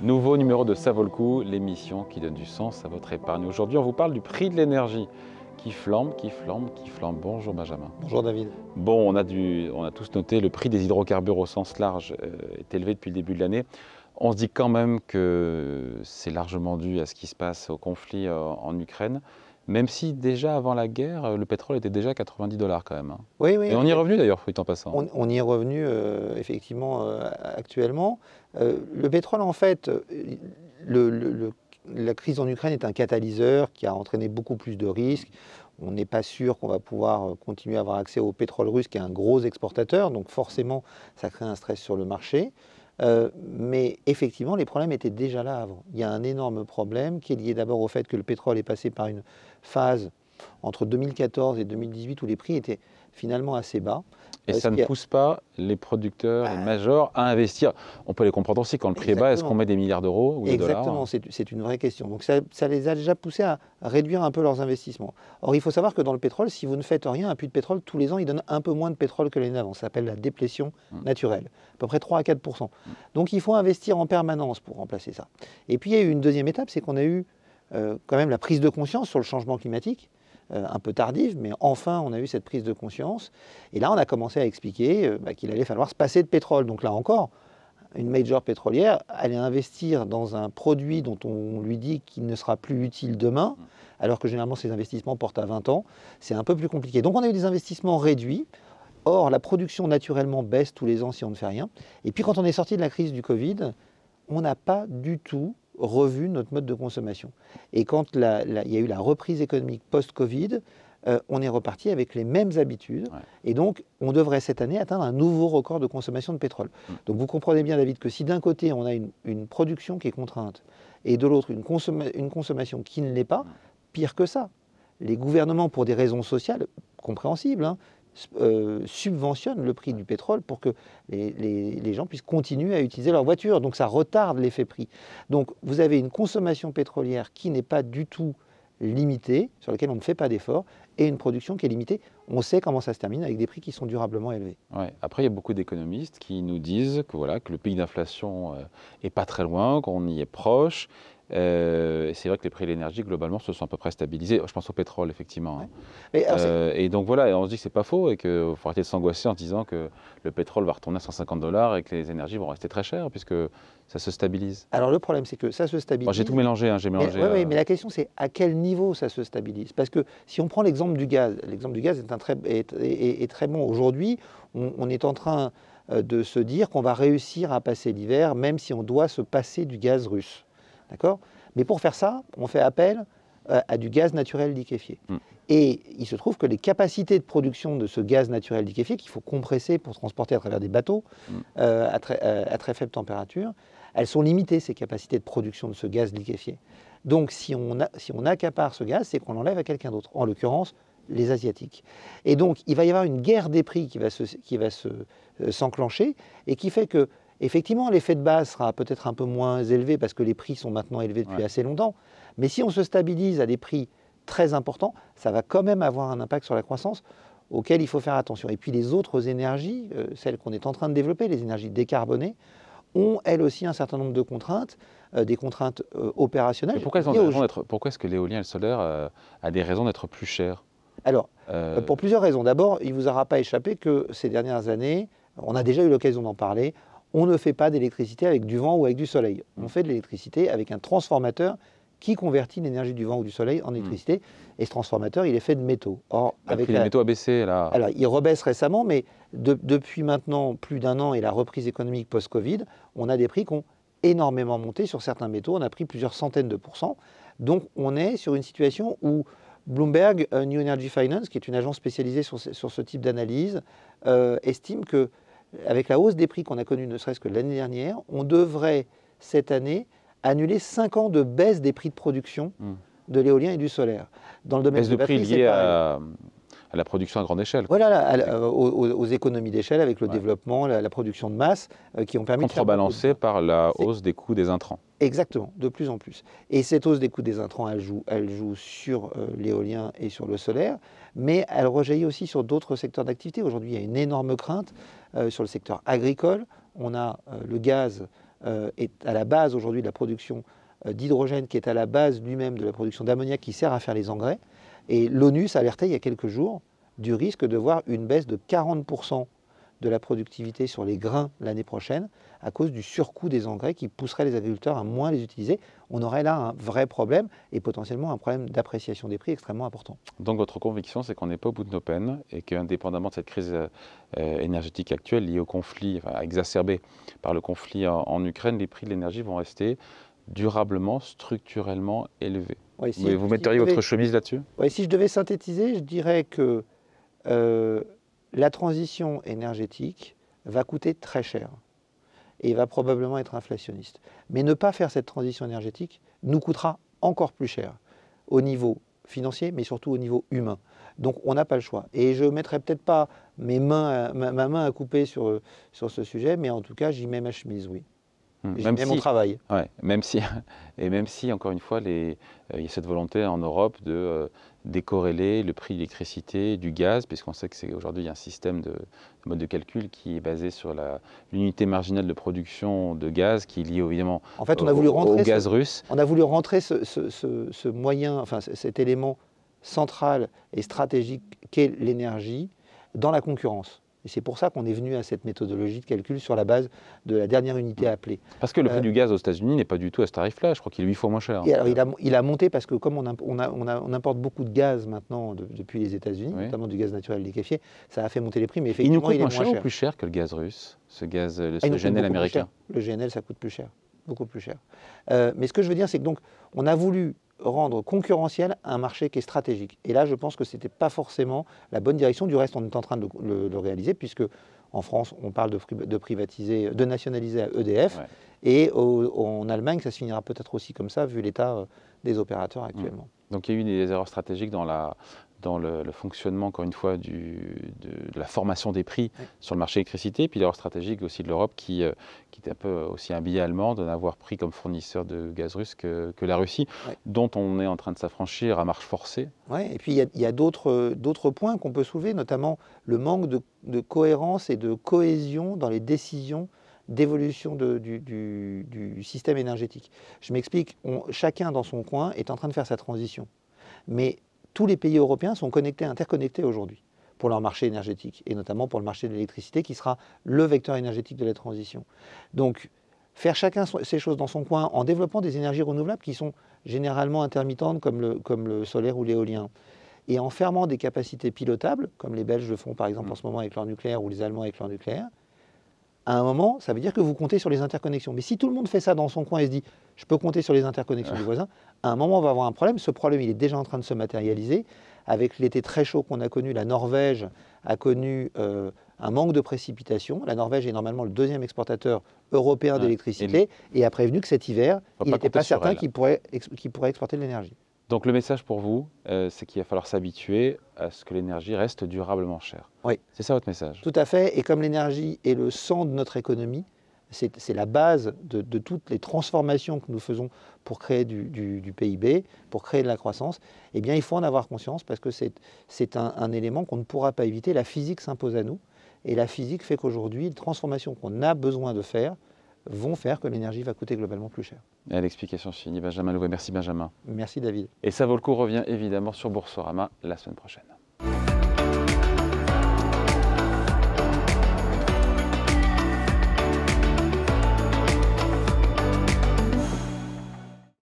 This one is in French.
Nouveau numéro de Ça vaut le coup, l'émission qui donne du sens à votre épargne. Aujourd'hui, on vous parle du prix de l'énergie qui flambe, qui flambe, qui flambe. Bonjour Benjamin. Bonjour David. Bon, on a tous noté, le prix des hydrocarbures au sens large est élevé depuis le début de l'année. On se dit quand même que c'est largement dû à ce qui se passe au conflit en Ukraine, même si déjà avant la guerre, le pétrole était déjà à 90 $ quand même. Oui, oui. Et on y est revenu d'ailleurs, en passant. On y est revenu effectivement actuellement. Le pétrole, en fait, la crise en Ukraine est un catalyseur qui a entraîné beaucoup plus de risques. On n'est pas sûr qu'on va pouvoir continuer à avoir accès au pétrole russe, qui est un gros exportateur. Donc forcément, ça crée un stress sur le marché. Mais effectivement, les problèmes étaient déjà là avant. Il y a un énorme problème qui est lié d'abord au fait que le pétrole est passé par une phase entre 2014 et 2018 où les prix étaient finalement assez bas. Et ça ne pousse pas les producteurs, les majors à investir. On peut les comprendre aussi, quand le prix est bas, est-ce qu'on met des milliards d'euros ou de dollars? Exactement, c'est une vraie question. Donc ça les a déjà poussés à réduire un peu leurs investissements. Or, il faut savoir que dans le pétrole, si vous ne faites rien, un puits de pétrole, tous les ans, il donne un peu moins de pétrole que l'année d'avant. Ça s'appelle la déplétion naturelle, à peu près 3 à 4%. Donc il faut investir en permanence pour remplacer ça. Et puis il y a eu une deuxième étape, c'est qu'on a eu quand même la prise de conscience sur le changement climatique. Un peu tardive, mais enfin on a eu cette prise de conscience. Et là on a commencé à expliquer qu'il allait falloir se passer de pétrole. Donc là encore, une major pétrolière allait investir dans un produit dont on lui dit qu'il ne sera plus utile demain, alors que généralement ces investissements portent à 20 ans. C'est un peu plus compliqué. Donc on a eu des investissements réduits. Or la production naturellement baisse tous les ans si on ne fait rien. Et puis quand on est sorti de la crise du Covid, on n'a pas du tout revu notre mode de consommation. Et quand il y a eu la reprise économique post-Covid, on est reparti avec les mêmes habitudes. Ouais. Et donc, on devrait cette année atteindre un nouveau record de consommation de pétrole. Donc, vous comprenez bien, David, que si d'un côté, on a une production qui est contrainte et de l'autre, une consommation qui ne l'est pas, pire que ça, les gouvernements, pour des raisons sociales compréhensibles, subventionnent le prix du pétrole pour que les gens puissent continuer à utiliser leur voiture. Donc ça retarde l'effet prix. Donc vous avez une consommation pétrolière qui n'est pas du tout limitée, sur laquelle on ne fait pas d'efforts, et une production qui est limitée. On sait comment ça se termine avec des prix qui sont durablement élevés. Ouais. Après, il y a beaucoup d'économistes qui nous disent que, voilà, que le pic d'inflation n'est pas très loin, qu'on y est proche. C'est vrai que les prix de l'énergie, globalement, se sont à peu près stabilisés. Je pense au pétrole, effectivement. Ouais. Et donc voilà, on se dit que c'est pas faux et qu'il faut arrêter de s'angoisser en se disant que le pétrole va retourner à 150 $ et que les énergies vont rester très chères puisque ça se stabilise. Alors le problème, c'est que ça se stabilise. J'ai tout mélangé, j'ai mélangé. Oui, mais la question, c'est à quel niveau ça se stabilise? Parce que si on prend l'exemple du gaz est très bon. Aujourd'hui, on est en train de se dire qu'on va réussir à passer l'hiver, même si on doit se passer du gaz russe. D'accord? Mais pour faire ça, on fait appel à du gaz naturel liquéfié. Et il se trouve que les capacités de production de ce gaz naturel liquéfié, qu'il faut compresser pour transporter à travers des bateaux à très faible température, elles sont limitées, ces capacités de production de ce gaz liquéfié. Donc si on accapare ce gaz, c'est qu'on l'enlève à quelqu'un d'autre, en l'occurrence les Asiatiques. Et donc il va y avoir une guerre des prix qui va s'enclencher et qui fait que effectivement, l'effet de base sera peut-être un peu moins élevé parce que les prix sont maintenant élevés depuis assez longtemps. Mais si on se stabilise à des prix très importants, ça va quand même avoir un impact sur la croissance auquel il faut faire attention. Et puis les autres énergies, celles qu'on est en train de développer, les énergies décarbonées, ont elles aussi un certain nombre de contraintes, des contraintes opérationnelles. Mais pourquoi est-ce que l'éolien et le solaire a des raisons d'être plus chers? Alors, pour plusieurs raisons. D'abord, il ne vous aura pas échappé que ces dernières années, on a déjà eu l'occasion d'en parler, on ne fait pas d'électricité avec du vent ou avec du soleil. On fait de l'électricité avec un transformateur qui convertit l'énergie du vent ou du soleil en électricité. Et ce transformateur, il est fait de métaux. Or, les métaux a baissé là. Alors, il rebaisse récemment, mais depuis maintenant plus d'un an et la reprise économique post-Covid, on a des prix qui ont énormément monté sur certains métaux. On a pris plusieurs centaines de pourcents. Donc, on est sur une situation où Bloomberg New Energy Finance, qui est une agence spécialisée sur ce type d'analyse, estime que avec la hausse des prix qu'on a connue ne serait-ce que l'année dernière, on devrait cette année annuler 5 ans de baisse des prix de production de l'éolien et du solaire. Dans le domaine des batteries, liée à la production à grande échelle. Voilà, aux économies d'échelle avec le développement, la production de masse qui ont permis de contrebalancée par la hausse des coûts des intrants. Exactement, de plus en plus. Et cette hausse des coûts des intrants, elle joue sur l'éolien et sur le solaire, mais elle rejaillit aussi sur d'autres secteurs d'activité. Aujourd'hui, il y a une énorme crainte sur le secteur agricole. On a le gaz est à la base aujourd'hui de la production d'hydrogène, qui est à la base lui-même de la production d'ammoniac qui sert à faire les engrais. Et l'ONU s'alertait il y a quelques jours du risque de voir une baisse de 40% de la productivité sur les grains l'année prochaine à cause du surcoût des engrais qui pousserait les agriculteurs à moins les utiliser. On aurait là un vrai problème et potentiellement un problème d'appréciation des prix extrêmement important. Donc votre conviction, c'est qu'on n'est pas au bout de nos peines et qu'indépendamment de cette crise énergétique actuelle liée au conflit, enfin, exacerbée par le conflit en Ukraine, les prix de l'énergie vont rester durablement, structurellement élevés. Ouais, Vous metteriez votre chemise là-dessus? Ouais, si je devais synthétiser, je dirais que la transition énergétique va coûter très cher et va probablement être inflationniste. Mais ne pas faire cette transition énergétique nous coûtera encore plus cher au niveau financier, mais surtout au niveau humain. Donc on n'a pas le choix. Et je ne mettrai peut-être pas ma main à couper sur ce sujet, mais en tout cas, j'y mets ma chemise, oui. J'y mets mon travail. Ouais, même si, encore une fois, il y a cette volonté en Europe de décorréler le prix de l'électricité du gaz, puisqu'on sait qu'aujourd'hui, il y a un système de mode de calcul qui est basé sur l'unité marginale de production de gaz, qui est liée évidemment en fait, on a voulu rentrer au gaz russe. On a voulu rentrer ce moyen, enfin cet élément central et stratégique qu'est l'énergie dans la concurrence. Et c'est pour ça qu'on est venu à cette méthodologie de calcul sur la base de la dernière unité appelée. Parce que le prix du gaz aux États-Unis n'est pas du tout à ce tarif-là. Je crois qu'il est 8 fois moins cher. Et alors, il a monté parce que comme on importe beaucoup de gaz maintenant depuis les États-Unis, oui, notamment du gaz naturel liquéfié, ça a fait monter les prix. Mais effectivement, il nous coûte moins cher ou plus cher que le gaz russe, ce GNL américain? Le GNL, ça coûte plus cher, beaucoup plus cher. Mais ce que je veux dire, c'est que donc, on a voulu rendre concurrentiel un marché qui est stratégique. Et là, je pense que ce n'était pas forcément la bonne direction. Du reste, on est en train de le réaliser, puisque en France, on parle de nationaliser à EDF. Ouais. Et en Allemagne, ça se finira peut-être aussi comme ça, vu l'état des opérateurs actuellement. Donc il y a eu des erreurs stratégiques dans le fonctionnement, encore une fois, de la formation des prix sur le marché de l'électricité, puis l'erreur stratégique aussi de l'Europe qui était un peu aussi un billet allemand de n'avoir pris comme fournisseur de gaz russe que la Russie, dont on est en train de s'affranchir à marche forcée. Oui, et puis il y a d'autres points qu'on peut soulever, notamment le manque de cohérence et de cohésion dans les décisions d'évolution du système énergétique. Je m'explique, chacun dans son coin est en train de faire sa transition. Mais tous les pays européens sont interconnectés aujourd'hui pour leur marché énergétique, et notamment pour le marché de l'électricité qui sera le vecteur énergétique de la transition. Donc, faire chacun ces choses dans son coin en développant des énergies renouvelables qui sont généralement intermittentes comme le solaire ou l'éolien, et en fermant des capacités pilotables, comme les Belges le font par exemple en ce moment avec leur nucléaire ou les Allemands avec leur nucléaire, à un moment, ça veut dire que vous comptez sur les interconnexions. Mais si tout le monde fait ça dans son coin et se dit « je peux compter sur les interconnexions du voisin », à un moment, on va avoir un problème. Ce problème, il est déjà en train de se matérialiser. Avec l'été très chaud qu'on a connu, la Norvège a connu un manque de précipitations. La Norvège est normalement le deuxième exportateur européen d'électricité et a prévenu que cet hiver, il n'était pas certain qu'il pourrait exporter de l'énergie. Donc le message pour vous, c'est qu'il va falloir s'habituer à ce que l'énergie reste durablement chère. Oui. C'est ça votre message? Tout à fait. Et comme l'énergie est le sang de notre économie, c'est la base de toutes les transformations que nous faisons pour créer du PIB, pour créer de la croissance, eh bien il faut en avoir conscience parce que c'est un élément qu'on ne pourra pas éviter. La physique s'impose à nous et la physique fait qu'aujourd'hui, les transformations qu'on a besoin de faire vont faire que l'énergie va coûter globalement plus cher. Et l'explication finie, Benjamin Louvet. Merci Benjamin. Merci David. Et ça vaut le coup revient évidemment sur Boursorama la semaine prochaine.